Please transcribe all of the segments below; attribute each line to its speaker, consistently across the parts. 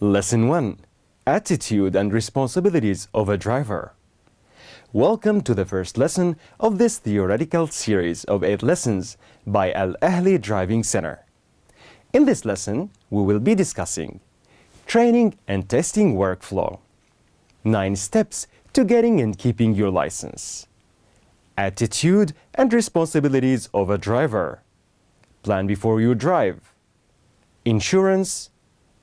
Speaker 1: Lesson 1. Attitude and Responsibilities of a Driver. Welcome to the first lesson of this theoretical series of 8 lessons by Ahli Driving Center. In this lesson, we will be discussing training and testing workflow, 9 steps to getting and keeping your license, attitude and responsibilities of a driver, plan before you drive, insurance,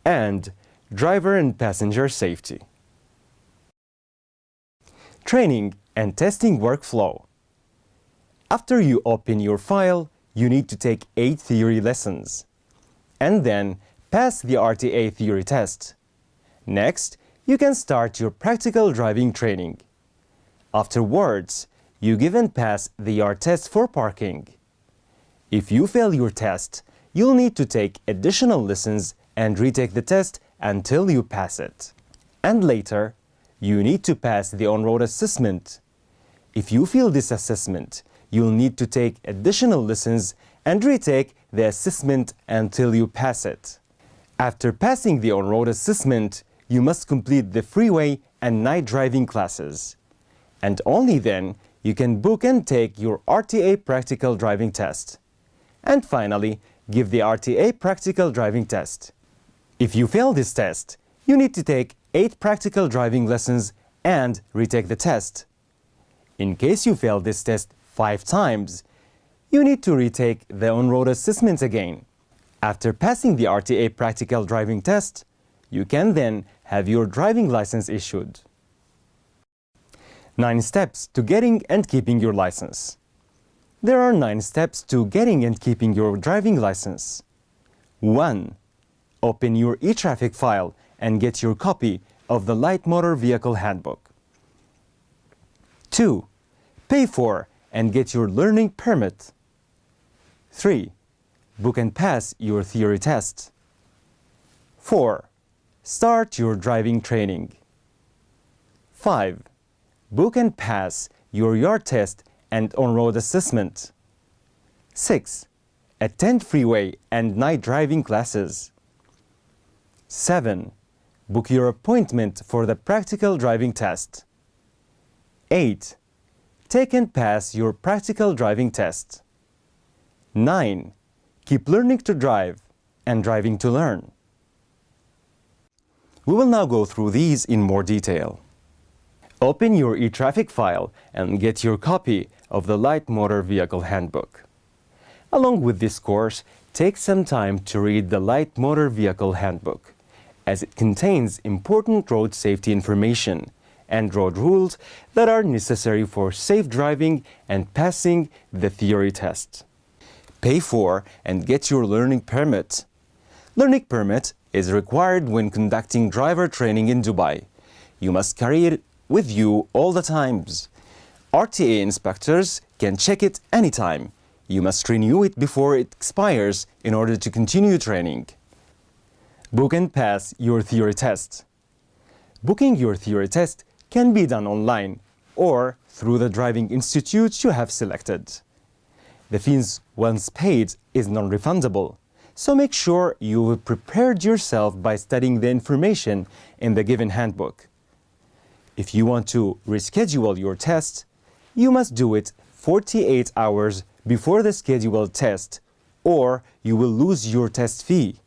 Speaker 1: and driver and passenger safety. Training and testing workflow. After you open your file, you need to take 8 theory lessons and then pass the RTA theory test. Next, you can start your practical driving training. Afterwards, you give and pass the yard test for parking. If you fail your test, you'll need to take additional lessons and retake the test until you pass it. And later, you need to pass the on-road assessment. If you fail this assessment, you'll need to take additional lessons and retake the assessment until you pass it. After passing the on-road assessment, you must complete the freeway and night driving classes. And only then you can book and take your RTA practical driving test. And finally, give the RTA practical driving test. If you fail this test, you need to take 8 practical driving lessons and retake the test. In case you fail this test 5 times, you need to retake the on-road assessment again. After passing the RTA practical driving test, you can then have your driving license issued. 9 steps to getting and keeping your license. There are 9 steps to getting and keeping your driving license. 1. Open your e-traffic file and get your copy of the Light Motor Vehicle Handbook. 2. Pay for and get your learning permit. 3. Book and pass your theory test. 4. Start your driving training. 5. Book and pass your yard test and on-road assessment. 6. Attend freeway and night driving classes. 7. Book your appointment for the practical driving test. 8. Take and pass your practical driving test. 9. Keep learning to drive and driving to learn. We will now go through these in more detail. Open your e-traffic file and get your copy of the Light Motor Vehicle Handbook. Along with this course, take some time to read the Light Motor Vehicle Handbook, as it contains important road safety information and road rules that are necessary for safe driving and passing the theory test. Pay for and get your learning permit. Learning permit is required when conducting driver training in Dubai. You must carry it with you all the times. RTA inspectors can check it anytime. You must renew it before it expires in order to continue training. Book and pass your theory test. Booking your theory test can be done online or through the driving institute you have selected. The fees once paid is non-refundable, so make sure you have prepared yourself by studying the information in the given handbook. If you want to reschedule your test, you must do it 48 hours before the scheduled test, or you will lose your test fee.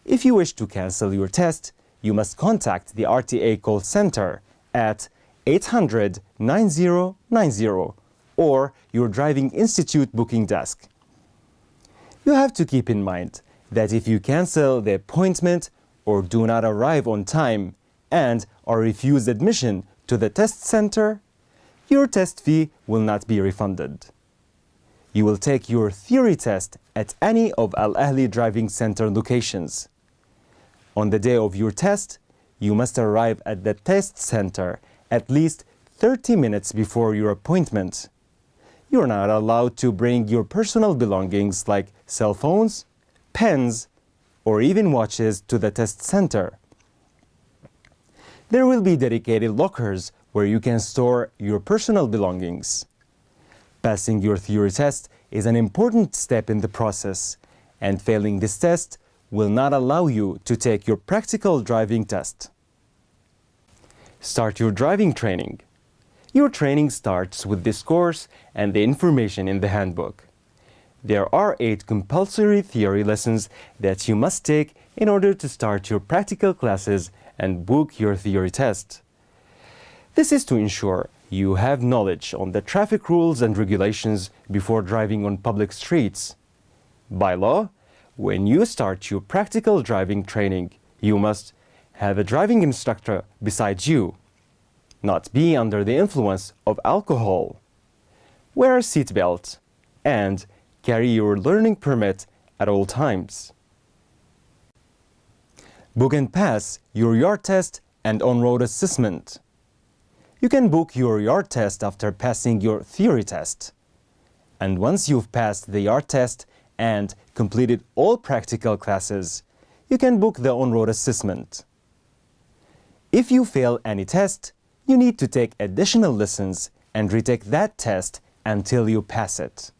Speaker 1: If you wish to cancel your test, you must contact the RTA call center at 800-9090 or your driving institute booking desk. You have to keep in mind that if you cancel the appointment or do not arrive on time and are refused admission to the test center, your test fee will not be refunded. You will take your theory test at any of Ahli Driving Center locations. On the day of your test, you must arrive at the test center at least 30 minutes before your appointment. You are not allowed to bring your personal belongings like cell phones, pens, or even watches to the test center. There will be dedicated lockers where you can store your personal belongings. Passing your theory test is an important step in the process, and failing this test will not allow you to take your practical driving test. Start your driving training. Your training starts with this course and the information in the handbook. There are 8 compulsory theory lessons that you must take in order to start your practical classes and book your theory test. This is to ensure you have knowledge on the traffic rules and regulations before driving on public streets. By law, when you start your practical driving training, you must have a driving instructor beside you, not be under the influence of alcohol, wear a seatbelt, and carry your learning permit at all times. Book and pass your yard test and on-road assessment. You can book your yard test after passing your theory test. And once you've passed the yard test and completed all practical classes, you can book the on-road assessment. If you fail any test, you need to take additional lessons and retake that test until you pass it.